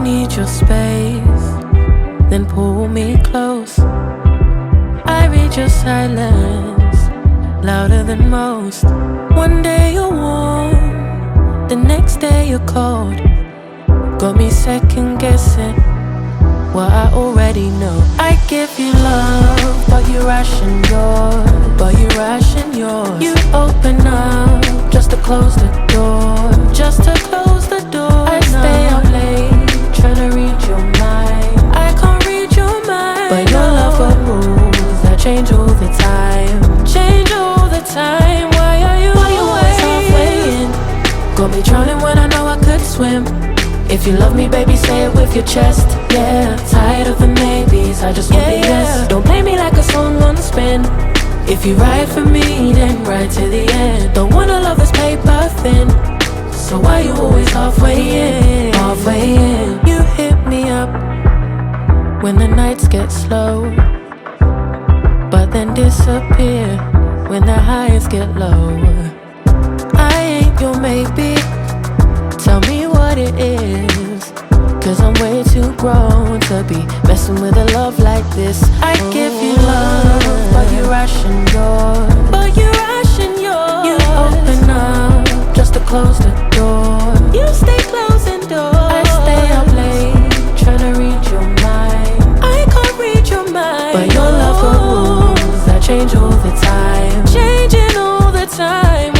need your space, then pull me close. I read your silence, louder than most. One day you're warm, the next day you're cold. Got me second guessing what I already know. I give you love, but you ration yours. You open up just to close the door. I stay up late, tryna read your mind. I can't read your mind, but your love got rules that change all the time. Why are you always halfway in? Got me drowning when I know I could swim. If you love me, baby, say it with your chest. Yeah, tired of the maybes, I just want the yes. Don't play me like a song on spin. If you ride for me, then ride to the end. Don't wanna love this paper thin, so why you always halfway in? You hit me up when the nights get slow, but then disappear when the highs get low. I ain't your maybe, tell me what it is, cause I'm way too grown to be messing with a love like this. I give you love, but you ration yours. You open up just to close the door. You stay closing doors. I stay up late, tryna read your mind. I can't read your mind, but your love got rules that change all the time.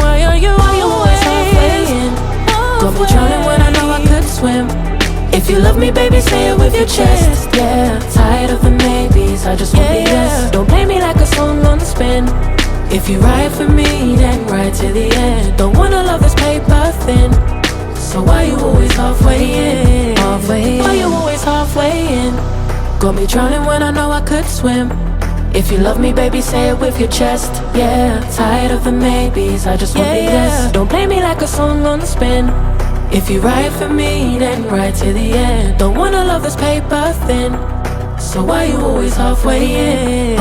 Why are you always halfway in? Got me drowning when I know I could swim. If you love me, baby, say it with your chest. Yeah, tired of the maybes, I just want the yes. Don't play me like a song on spin. If you ride for me, then ride to the end. Don't wanna love this paper thin, so why you always halfway in? Why you always halfway in? Got me drowning when I know I could swim. If you love me, baby, say it with your chest. Yeah, tired of the maybes, I just want the yes. Don't play me like a song on spin. If you ride for me, then ride to the end. Don't wanna love this paper thin, so why you always halfway in?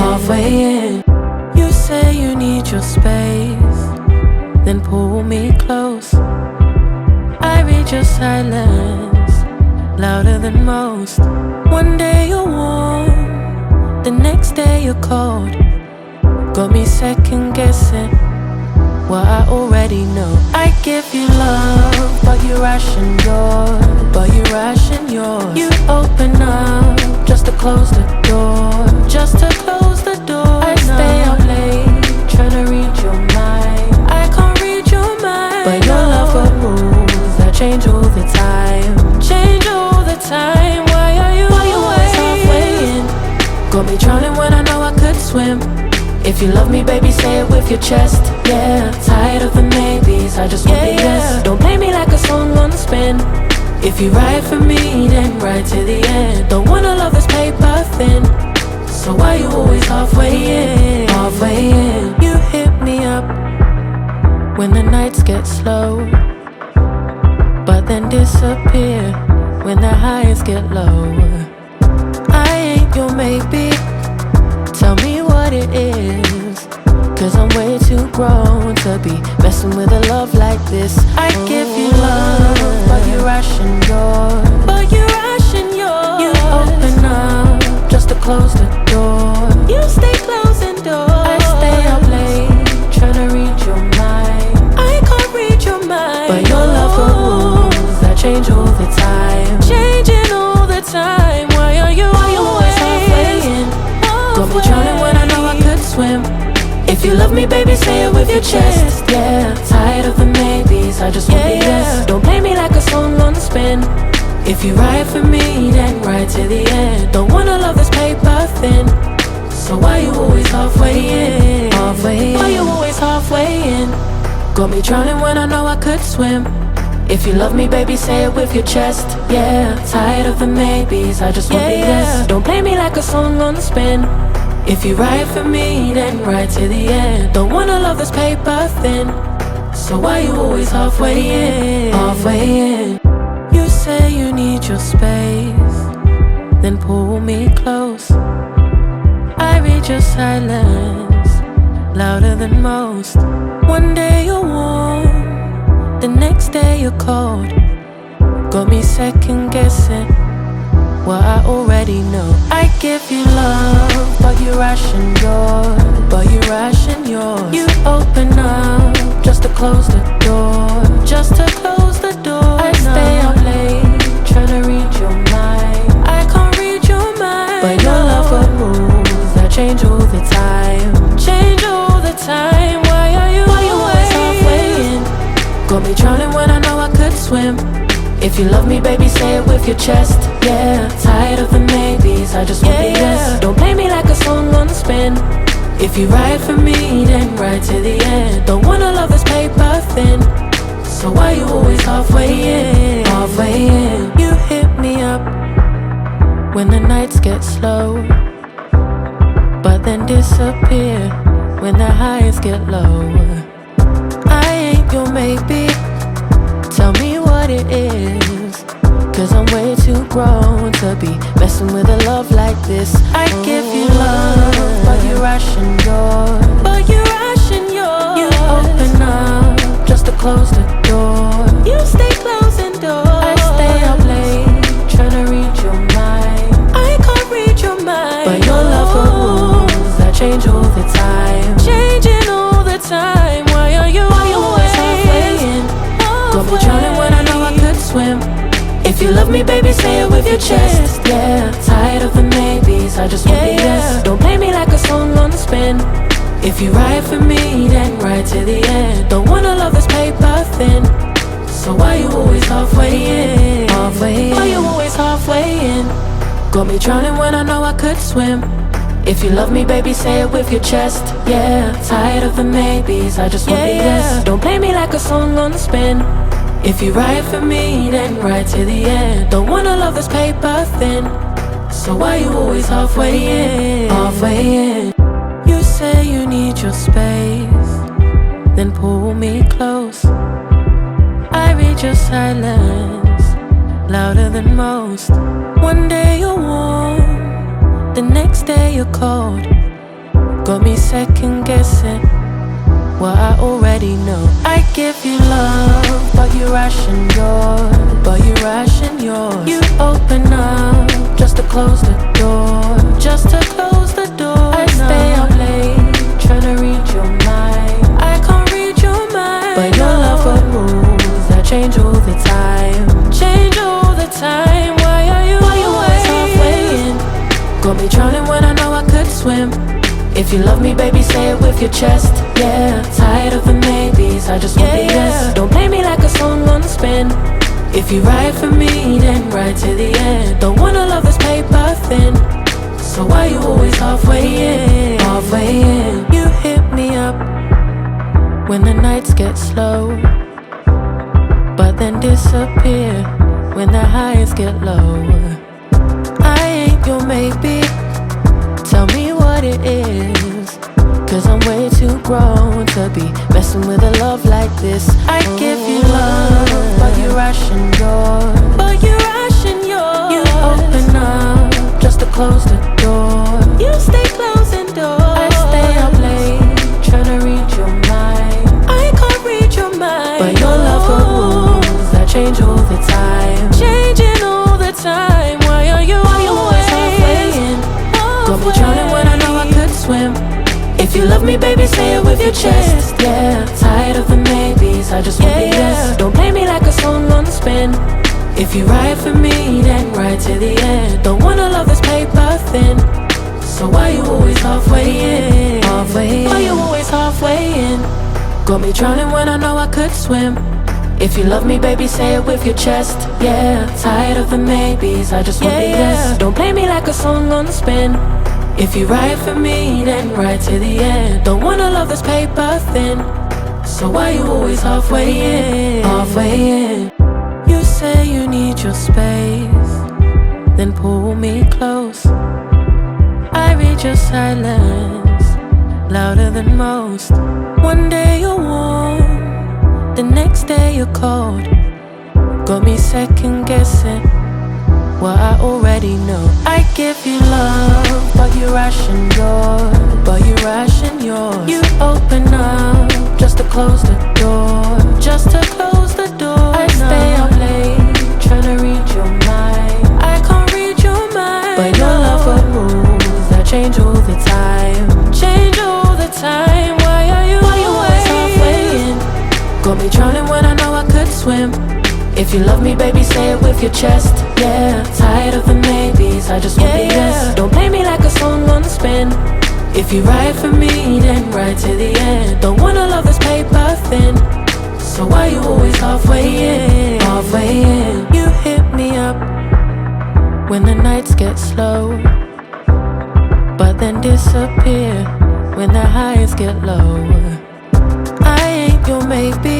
You say you need your space, then pull me close. I read your silence, louder than most. One day you're warm, the next day you're cold. Got me second guessing what I already know. I give you love, but you ration yours. You open up just to close the door. I stay up late, tryna read your mind. I can't read your mind, but your love got rules that change all the time. Why are you always halfway in? Got me drowning when I know I could swim. If you love me, baby, say it with your chest. Yeah, tired of the maybes, I just want the yes. Don't play me like a song on spin. If you ride for me, then ride to the end. Don't wanna love this paper thin, so why you always halfway in? You hit me up when the nights get slow, but then disappear when the highs get low. I ain't your maybe, tell me what it is, cause I'm way too grown to be messing with a love like this. I give you love, but you ration yours. You open up just to close the door. You stay closing doors. I stay up late, tryna read your mind. I can't read your mind, but your love got rules that change all the time. Why are you always halfway in? Got me drowning when I know I could swim. If you love me, baby, say it with your chest. Yeah, tired of the maybes, I just want the yes. Don't play me like a song on spin. If you ride for me, then ride to the end. Don't wanna love this paper thin, so why you always halfway in? Why you always halfway in? Got me drowning when I know I could swim. If you love me, baby, say it with your chest. Yeah, tired of the maybes, I just want the yes. Don't play me like a song on spin. If you ride for me, then ride to the end. Don't wanna love this paper thin, so why you always halfway in? You say you need your space, then pull me close. I read your silence, louder than most. One day you're warm, the next day you're cold. Got me second guessing Well, I already know. I give you love, but you ration yours. You open up just to close the door. I stay up late trying to read your mind. I can't read your mind, but your love got rules that change all the time. Why are you always halfway in? Got me drowning when I know I could swim. If you love me, baby, say it with your chest. Yeah, tired of the maybes, I just want the yes. Don't play me like a song on spin. If you ride for me, then ride to the end. Don't wanna love this paper thin. So why you always halfway in? You hit me up when the nights get slow, but then disappear when the highs get low. I ain't your maybe, tell me what it is, 'cause I'm way too grown to be messing with a love like this. I give you love, but you ration yours. You open up just to close the door. You stay closing doors. I stay up late trying to read your mind. I can't read your mind, but your love got rules that change all the time. Why are you always halfway in? Got me drowning when I know I could swim. If you love me, baby, say it with your chest. Yeah, tired of the maybes, I just want the yes. Don't play me like a song on spin. If you ride for me, then ride to the end. Don't wanna love this paper thin. So why you always halfway in? Why you always halfway in? Got me drowning when I know I could swim. If you love me, baby, say it with your chest. Yeah, tired of the maybes, I just want the yes. Don't play me like a song on spin. If you ride for me, then ride to the end. Don't wanna love this paper thin. So why you always halfway in? You say you need your space, then pull me close. I read your silence, louder than most. One day you're warm, the next day you're cold. Got me second guessing what I already know. I give you love, but you ration yours. You open up just to close the door. I stay up late trying to read your mind. I can't read your mind, but your love got rules that change all the time. Why are you always halfway in? Got me drowning when I know I could swim. If you love me, baby, say it with your chest. Yeah, tired of the maybes, I just want the yes. Don't play me like a song on spin. If you ride for me, then ride to the end. Don't wanna love this paper thin. So why you always halfway in? You hit me up when the nights get slow, but then disappear when the highs get low. I ain't your maybe, tell me what it is, 'cause I'm way too grown to be messing with a love like this. I give you love, but you ration yours. You open up just to close the door. You stay closing doors. I stay up late trying to read your mind. I can't read your mind, but your love got rules that change all the time. Why are you always halfway in? Got me drowning when I know I could swim. If you love me, baby, say it with your chest. Yeah, tired of the maybes, I just want the yes. Don't play me like a song on spin. If you ride for me, then ride to the end. Don't wanna love this paper thin. So why you always halfway in? Why you always halfway in? Got me drowning when I know I could swim. If you love me, baby, say it with your chest. Yeah, tired of the maybes, I just want the yes. Don't play me like a song on spin. If you ride for me, then ride to the end. Don't wanna love this paper thin. So why you always halfway in? You say you need your space, then pull me close. I read your silence, louder than most. One day you're warm, the next day you're cold. Got me second guessing what I already know. I give you love, but you ration yours. You open up just to close the door. I stay up late trying to read your mind. I can't read your swim. If you love me, baby, say it with your chest. Yeah, tired of the maybes, I just want the yes. Don't play me like a song on a spin. If you ride for me, then ride to the end. Don't wanna love this paper thin, so why you always halfway in? Halfway in. You hit me up when the nights get slow, but then disappear when the highs get low. I ain't your maybe,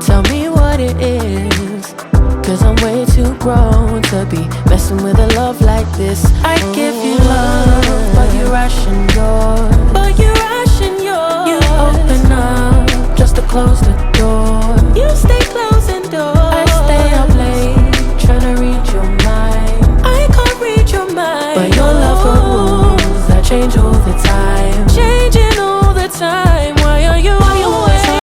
tell me what it is, 'cause I'm way too grown to be messing with a love like this. I give you love, but you ration yours. You open up just to close the door. You stay closing doors. I stay up late trying to read your mind. I can't read your mind, but your love got rules that change all the time. Changing all the time.